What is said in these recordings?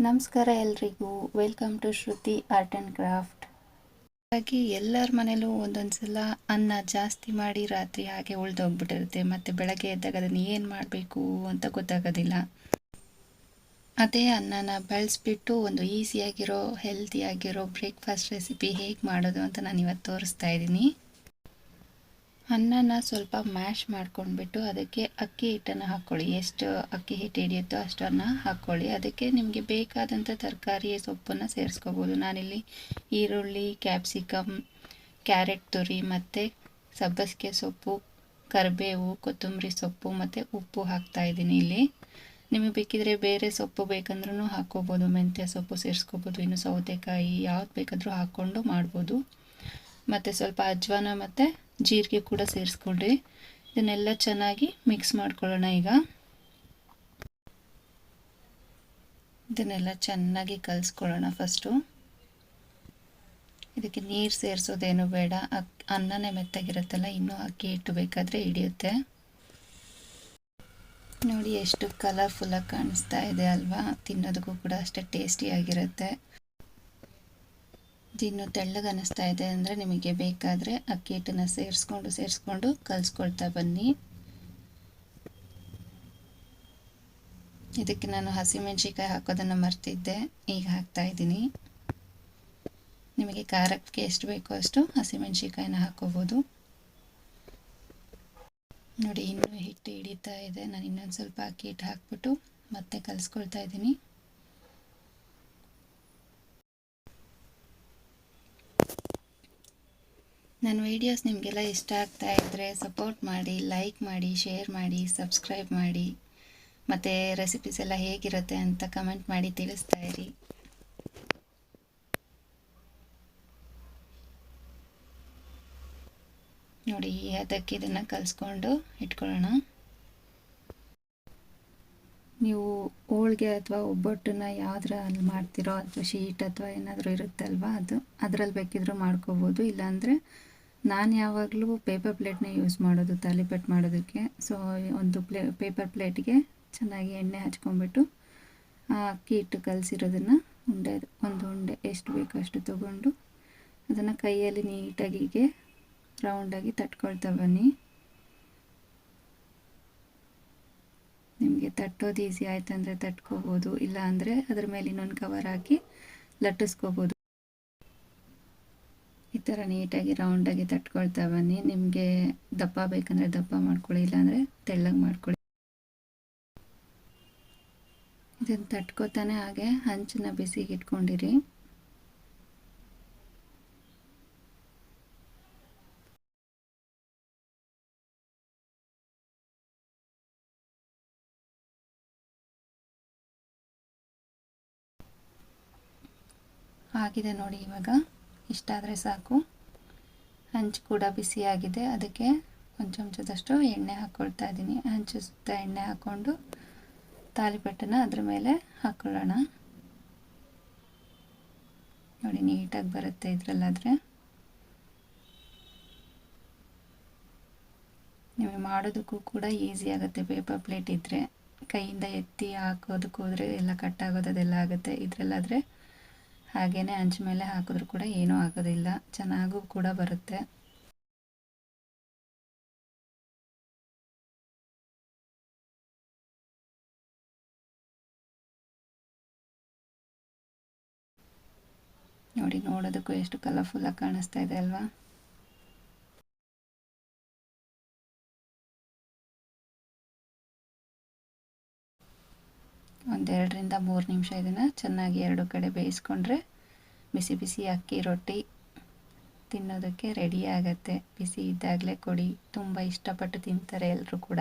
ನಮಸ್ಕಾರ ಎಲ್ರಿಗೂ, welcome to Shruti art and craft. ಹಾಗೆ ಎಲ್ಲರ ಮನೇಲೂ ಒಂದೊಂದು ಸಲ ಅನ್ನ ಜಾಸ್ತಿ ಮಾಡಿ ರಾತ್ರಿ ಹಾಗೆ ಉಳಿದೋಗ್ಬಿಟ್ಟಿರುತ್ತೆ. ಮತ್ತು ಬೆಳಗ್ಗೆ ಎದ್ದಾಗ ಅದನ್ನು ಏನು ಮಾಡಬೇಕು ಅಂತ ಗೊತ್ತಾಗೋದಿಲ್ಲ. ಅದೇ ಅನ್ನನ ಬಳಸಿಬಿಟ್ಟು ಒಂದು ಈಸಿಯಾಗಿರೋ ಹೆಲ್ತಿಯಾಗಿರೋ ಬ್ರೇಕ್ಫಾಸ್ಟ್ ರೆಸಿಪಿ ಹೇಗೆ ಮಾಡೋದು ಅಂತ ನಾನು ಇವತ್ತು ತೋರಿಸ್ತಾ ಇದ್ದೀನಿ. ಅನ್ನನ ಸ್ವಲ್ಪ ಮ್ಯಾಶ್ ಮಾಡ್ಕೊಂಡ್ಬಿಟ್ಟು ಅದಕ್ಕೆ ಅಕ್ಕಿ ಹಿಟ್ಟನ್ನು ಹಾಕ್ಕೊಳ್ಳಿ. ಎಷ್ಟು ಅಕ್ಕಿ ಹಿಟ್ಟು ಹಿಡಿಯುತ್ತೋ ಅಷ್ಟನ್ನು ಹಾಕ್ಕೊಳ್ಳಿ. ಅದಕ್ಕೆ ನಿಮಗೆ ಬೇಕಾದಂಥ ತರಕಾರಿ ಸೊಪ್ಪನ್ನು ಸೇರಿಸ್ಕೋಬೋದು. ನಾನಿಲ್ಲಿ ಈರುಳ್ಳಿ, ಕ್ಯಾಪ್ಸಿಕಮ್, ಕ್ಯಾರೆಟ್ ತುರಿ ಮತ್ತು ಸಬ್ಬಸಿಗೆ ಸೊಪ್ಪು, ಕರಿಬೇವು, ಕೊತ್ತಂಬರಿ ಸೊಪ್ಪು ಮತ್ತು ಉಪ್ಪು ಹಾಕ್ತಾಯಿದ್ದೀನಿ. ಇಲ್ಲಿ ನಿಮಗೆ ಬೇಕಿದ್ರೆ ಬೇರೆ ಸೊಪ್ಪು ಬೇಕಂದ್ರೂ ಹಾಕ್ಕೋಬೋದು. ಮೆಂತ್ಯ ಸೊಪ್ಪು ಸೇರಿಸ್ಕೋಬೋದು, ಇನ್ನು ಸೌತೆಕಾಯಿ ಯಾವ್ದು ಬೇಕಾದರೂ ಹಾಕ್ಕೊಂಡು ಮಾಡ್ಬೋದು. ಮತ್ತು ಸ್ವಲ್ಪ ಅಜ್ವಾನ ಮತ್ತು ಜೀರಿಗೆ ಕೂಡ ಸೇರಿಸ್ಕೊಳ್ರಿ. ಇದನ್ನೆಲ್ಲ ಚೆನ್ನಾಗಿ ಮಿಕ್ಸ್ ಮಾಡ್ಕೊಳ್ಳೋಣ. ಈಗ ಇದನ್ನೆಲ್ಲ ಚೆನ್ನಾಗಿ ಕಲಿಸ್ಕೊಳ್ಳೋಣ. ಫಸ್ಟು ಇದಕ್ಕೆ ನೀರು ಸೇರಿಸೋದೇನು ಬೇಡ. ಅನ್ನನೇ ಮೆತ್ತಗಿರುತ್ತಲ್ಲ, ಇನ್ನೂ ಅಕ್ಕಿ ಹಿಟ್ಟು ಬೇಕಾದರೆ ಹಿಡಿಯುತ್ತೆ. ನೋಡಿ ಎಷ್ಟು ಕಲರ್ಫುಲ್ಲಾಗಿ ಕಾಣಿಸ್ತಾ ಇದೆ ಅಲ್ವಾ? ತಿನ್ನೋದಕ್ಕೂ ಕೂಡ ಅಷ್ಟೇ ಟೇಸ್ಟಿಯಾಗಿರುತ್ತೆ. ಇನ್ನು ತೆಳ್ಳಗೆ ಅನ್ನಿಸ್ತಾ ಇದೆ ಅಂದರೆ ನಿಮಗೆ ಬೇಕಾದರೆ ಅಕ್ಕಿ ಹಿಟ್ಟನ್ನು ಸೇರಿಸ್ಕೊಂಡು ಕಲಿಸ್ಕೊಳ್ತಾ ಬನ್ನಿ. ಇದಕ್ಕೆ ನಾನು ಹಸಿಮೆಣಸಿಕಾಯಿ ಹಾಕೋದನ್ನು ಮರ್ತಿದ್ದೆ, ಈಗ ಹಾಕ್ತಾ ಇದ್ದೀನಿ. ನಿಮಗೆ ಖಾರಕ್ಕೆ ಎಷ್ಟು ಬೇಕೋ ಅಷ್ಟು ಹಸಿಮೆಣಸಿಕಾಯಿನ ಹಾಕೋಬೋದು. ನೋಡಿ ಇನ್ನೂ ಹಿಟ್ಟು ಹಿಡಿತಾ ಇದೆ. ನಾನು ಇನ್ನೊಂದು ಸ್ವಲ್ಪ ಅಕ್ಕಿ ಹಿಟ್ಟು ಹಾಕ್ಬಿಟ್ಟು ಮತ್ತೆ ಕಲಿಸ್ಕೊಳ್ತಾ ಇದ್ದೀನಿ. ನನ್ನ ವೀಡಿಯೋಸ್ ನಿಮಗೆಲ್ಲ ಇಷ್ಟ ಆಗ್ತಾ ಇದ್ದರೆ ಸಪೋರ್ಟ್ ಮಾಡಿ, ಲೈಕ್ ಮಾಡಿ, ಶೇರ್ ಮಾಡಿ, ಸಬ್ಸ್ಕ್ರೈಬ್ ಮಾಡಿ. ಮತ್ತು ರೆಸಿಪೀಸ್ ಎಲ್ಲ ಹೇಗಿರುತ್ತೆ ಅಂತ ಕಮೆಂಟ್ ಮಾಡಿ ತಿಳಿಸ್ತಾ ಇರಿ. ನೋಡಿ ಅದಕ್ಕೆ ಇದನ್ನು ಕಲಿಸ್ಕೊಂಡು ಇಟ್ಕೊಳ್ಳೋಣ. ನೀವು ಹೋಳಿಗೆ ಅಥವಾ ಒಬ್ಬಟ್ಟನ್ನ ಯಾವುದ್ರಲ್ಲಿ ಮಾಡ್ತೀರೋ ಅಥವಾ ಶೀಟ್ ಅಥವಾ ಏನಾದರೂ ಇರುತ್ತಲ್ವ, ಅದರಲ್ಲಿ ಬೇಕಿದ್ರೂ ಮಾಡ್ಕೋಬೋದು. ಇಲ್ಲಾಂದರೆ ನಾನು ಯಾವಾಗಲೂ ಪೇಪರ್ ಪ್ಲೇಟ್ನೇ ಯೂಸ್ ಮಾಡೋದು ತಾಲಿಪಟ್ ಮಾಡೋದಕ್ಕೆ. ಸೊ ಒಂದು ಪೇಪರ್ ಪ್ಲೇಟ್ಗೆ ಚೆನ್ನಾಗಿ ಎಣ್ಣೆ ಹಚ್ಕೊಂಡ್ಬಿಟ್ಟು ಅಕ್ಕಿ ಹಿಟ್ಟು ಕಲಸಿರೋದನ್ನು ಒಂದು ಉಂಡೆ ಎಷ್ಟು ಬೇಕೋ ಅಷ್ಟು ತೊಗೊಂಡು ಅದನ್ನು ಕೈಯಲ್ಲಿ ನೀಟಾಗಿ ರೌಂಡಾಗಿ ತಟ್ಕೊಳ್ತಾ ಬನ್ನಿ. ನಿಮಗೆ ತಟ್ಟೋದು ಈಸಿ ಆಯ್ತು ಅಂದರೆ ತಟ್ಕೋಬೋದು, ಇಲ್ಲ ಅಂದರೆ ಅದ್ರ ಮೇಲೆ ಇನ್ನೊಂದು ಕವರ್ ಹಾಕಿ ಲಟ್ಟಿಸ್ಕೋಬೋದು. ಈ ಥರ ನೀಟಾಗಿ ರೌಂಡಾಗಿ ತಟ್ಕೊಳ್ತಾ ಬನ್ನಿ. ನಿಮಗೆ ದಪ್ಪ ಬೇಕಂದರೆ ದಪ್ಪ ಮಾಡ್ಕೊಳ್ಳಿ, ಇಲ್ಲಾಂದರೆ ತೆಳ್ಳಗೆ ಮಾಡ್ಕೊಳ್ಳಿ. ಇದನ್ನು ತಟ್ಕೋತಾನೆ ಹಾಗೆ ಹಂಚನ್ನ ಬಿಸಿಗೆ ಇಟ್ಕೊಂಡಿರಿ. ಆಗಿದೆ ನೋಡಿ, ಇವಾಗ ಇಷ್ಟಾದರೆ ಸಾಕು. ಹಂಚು ಕೂಡ ಬಿಸಿಯಾಗಿದೆ. ಅದಕ್ಕೆ ಒಂದು ಚಮಚದಷ್ಟು ಎಣ್ಣೆ ಹಾಕ್ಕೊಳ್ತಾ ಇದ್ದೀನಿ. ಹಂಚು ಸುತ್ತ ಎಣ್ಣೆ ಹಾಕ್ಕೊಂಡು ತಾಲಿಪಟ್ಟನ್ನು ಅದ್ರ ಮೇಲೆ ಹಾಕ್ಕೊಳ್ಳೋಣ. ನೋಡಿ ನೀಟಾಗಿ ಬರುತ್ತೆ ಇದರಲ್ಲಾದರೆ. ನಿಮಗೆ ಮಾಡೋದಕ್ಕೂ ಕೂಡ ಈಸಿ ಆಗುತ್ತೆ. ಪೇಪರ್ ಪ್ಲೇಟ್ ಇದ್ದರೆ ಕೈಯಿಂದ ಎತ್ತಿ ಹಾಕೋದಕ್ಕೆ ಹೋದರೆ ಎಲ್ಲ ಕಟ್ಟಾಗೋದು ಅದೆಲ್ಲ ಆಗುತ್ತೆ. ಇದರಲ್ಲಾದರೆ ಹಾಗೆಯೇ ಹಂಚು ಮೇಲೆ ಹಾಕಿದ್ರೂ ಕೂಡ ಏನೂ ಆಗೋದಿಲ್ಲ, ಚೆನ್ನಾಗೂ ಕೂಡ ಬರುತ್ತೆ. ನೋಡಿ ನೋಡೋದಕ್ಕೂ ಎಷ್ಟು ಕಲರ್ಫುಲ್ಲಾಗಿ ಕಾಣಿಸ್ತಾ ಇದೆ ಅಲ್ವಾ? ಒಂದು 2-3 ನಿಮಿಷ ಇದನ್ನು ಚೆನ್ನಾಗಿ ಎರಡು ಕಡೆ ಬೇಯಿಸ್ಕೊಂಡ್ರೆ ಬಿಸಿ ಬಿಸಿ ಅಕ್ಕಿ ರೊಟ್ಟಿ ತಿನ್ನೋದಕ್ಕೆ ರೆಡಿ ಆಗುತ್ತೆ. ಬಿಸಿ ಇದ್ದಾಗಲೇ ಕೊಡಿ, ತುಂಬ ಇಷ್ಟಪಟ್ಟು ತಿಂತಾರೆ ಎಲ್ಲರೂ ಕೂಡ.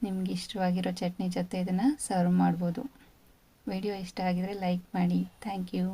ನಿಮ್ಗೆ ಇಷ್ಟವಾಗಿರೋ ಚಟ್ನಿ ಜೊತೆ ಇದನ್ನು ಸರ್ವ್ ಮಾಡ್ಬೋದು. ವಿಡಿಯೋ ಇಷ್ಟ ಆಗಿದರೆ ಲೈಕ್ ಮಾಡಿ. Thank you.